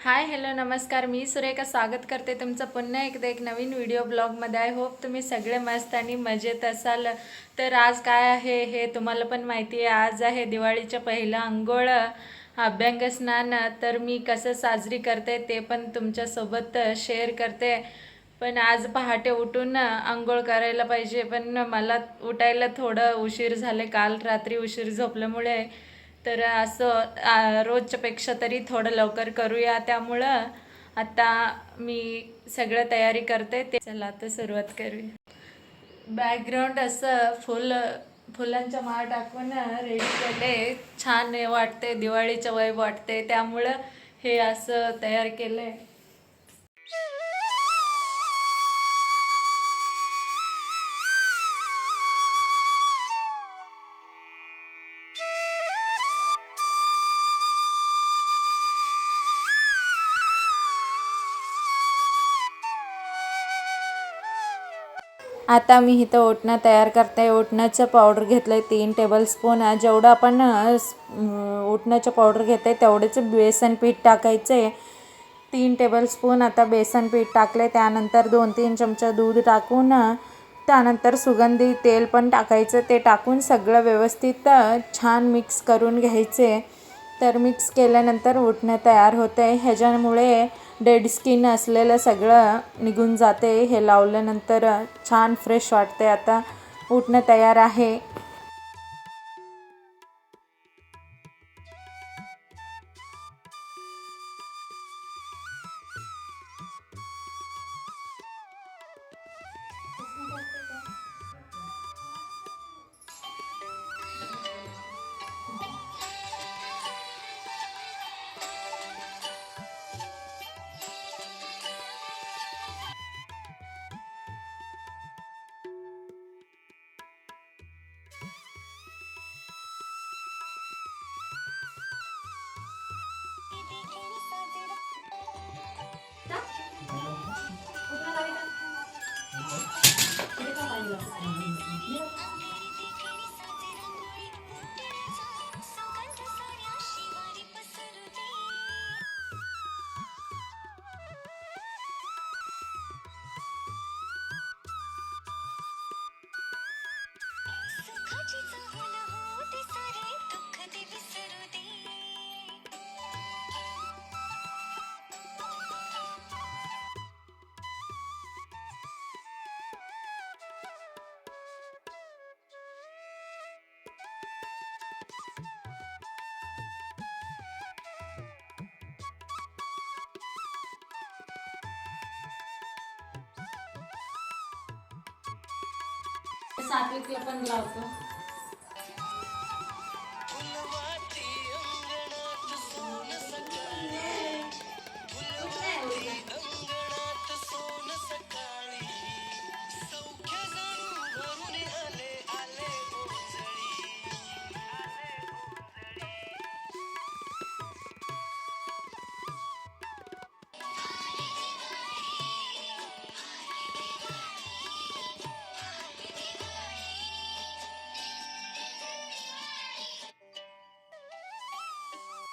Hi hello नमस्कार. मी सुरेखा स्वागत करते तुमचं पुन्हा एकदा एक नवीन व्हिडिओ ब्लॉगमध्ये. आय होप तुम्ही सगळे मस्त आणि मजेत असाल. तर आज काय आहे हे तुम्हाला पण माहिती आहे. आज आहे दिवाळीच्या पहिला अंघोळ अभ्यंग स्नान. तर मी कसं साजरी करते ते पण तुमच्यासोबत शेअर करते. पण आज पहाटे उठून अंघोळ करायला पाहिजे, पण मला उठायला थोडं उशीर झाले. काल रात्री उशीर झोपल्यामुळे. तर असं रोजच्या पेक्षा तरी थोडं लवकर करूया. त्यामुळं आता मी सगळं तयारी करते. ते चला आता सुरुवात करूया. बॅकग्राऊंड असं फुलांच्या माळ टाकून रेडी केले. छान वाटते, दिवाळीचं वय वाटते. त्यामुळं हे असं तयार केलंय. आता मी इथं ओटणं तयार करते. ओटण्याचं पावडर घेतलं आहे 3 टेबलस्पून. जेवढं आपण ओटण्याचं पावडर घेते तेवढेच बेसन पीठ टाकायचं आहे. 3 टेबलस्पून आता बेसन पीठ टाकले. त्यानंतर 2-3 चमचा दूध टाकून त्यानंतर सुगंधी तेल पण टाकायचं. ते टाकून सगळं व्यवस्थित छान मिक्स करून घ्यायचे. तर मिक्स केल्यानंतर ओटणं तयार होते. ह्याच्यामुळे डेड स्किन असलेलं सगळं निघून जाते. हे लावल्यानंतर छान फ्रेश वाटते. आता ओटणं तयार आहे. सात्विकला पण लावतो.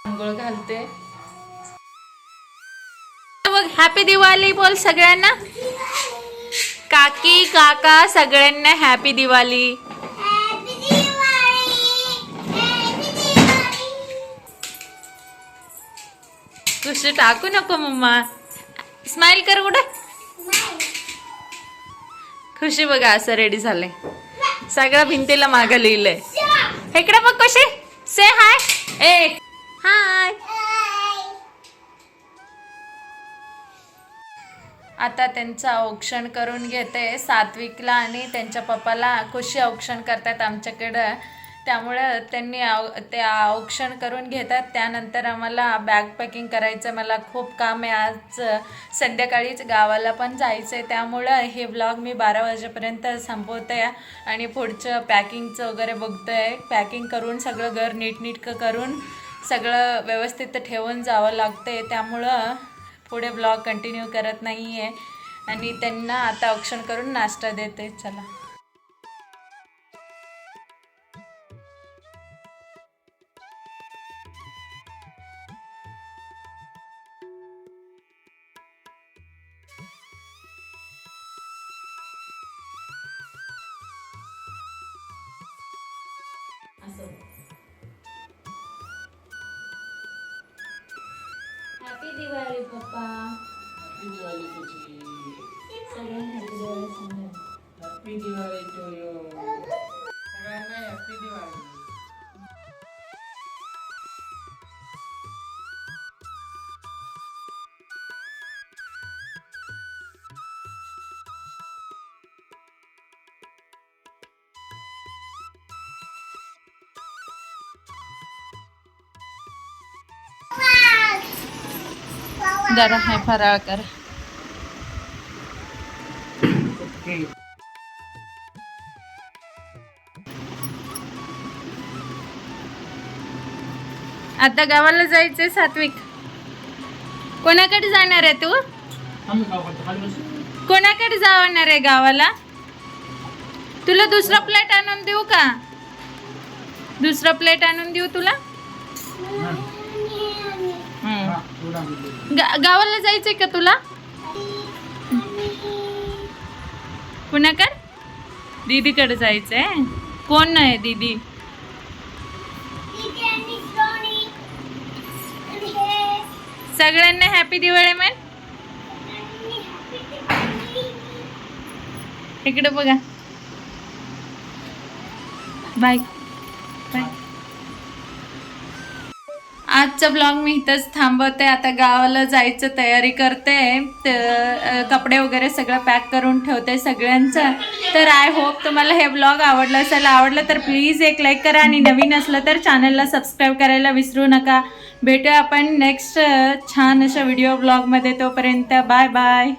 अंघोळ घालते. बघ, हॅपी दिवाळी बोल सगळ्यांना. काकी काका सगळ्यांना हॅपी दिवाळी. कुठे टाकू नको मम्मा. स्माइल कर कुठे. खुशी बघा असं रेडी झाले. सगळं भिंतीला मागं लिहिलंय. इकडे बघ खुशी. से हाय. ए हाय. आता त्यांचं औक्षण करून घेते. सात्विकला आणि त्यांच्या पप्पाला खुशी औक्षण करतात आमच्याकडं. त्यामुळं त्यांनी ते औक्षण करून घेतात. त्यानंतर आम्हाला बॅग पॅकिंग करायचं. मला खूप काम आहे. आज संध्याकाळीच गावाला पण जायचं आहे. त्यामुळं हे ब्लॉग मी 12 वाजेपर्यंत संपवते आणि पुढचं पॅकिंगचं वगैरे बघतो आहे. पॅकिंग करून सगळं घर नीटनीटकं करून सगळं व्यवस्थित ठेवून जावं लागते. त्यामुळं पुढे ब्लॉग कंटिन्यू करत नाही आहे. आणि त्यांना आता औक्षण करून नाश्ता देते. चला. हॅपी दिवाळी पप्पा. हॅपी दिवाळी तुझी. सगळ्यांना हॅपी दिवाळी सांगा. Happy Diwali to you. सगळ्यांना हॅपी दिवाळी. जरा हाय फराळ कर. ओके. आता गावाला जायचंय सात्विक. कोणाकडे जाणार आहे तू? आम्ही गाव करतो खाली बस. कोणाकडे जाणार आहे गावाला? तुला दुसरा प्लेट आणून देऊ का? दुसरा प्लेट आणून देऊ तुला? गावाला जायचंय का तुला? कुणाकडे? दीदीकडे जायचंय. कोण नाही दीदी? सगळ्यांना हॅपी दिवाळी म्हण. इकडे बघा. Bye bye. आजचा ब्लॉग मी इथंच थांबवते. आता गावाला जायचं तयारी करते. कपडे वगैरे सगळं पॅक करून ठेवते सगळ्यांचं. तर आय होप तुम्हाला हे ब्लॉग आवडला असेल. आवडलं तर प्लीज एक लाईक करा आणि नवीन असलं तर चॅनलला सबस्क्राईब करायला विसरू नका. भेटूया आपण नेक्स्ट छान अशा व्हिडिओ ब्लॉगमध्ये. तोपर्यंत बाय बाय.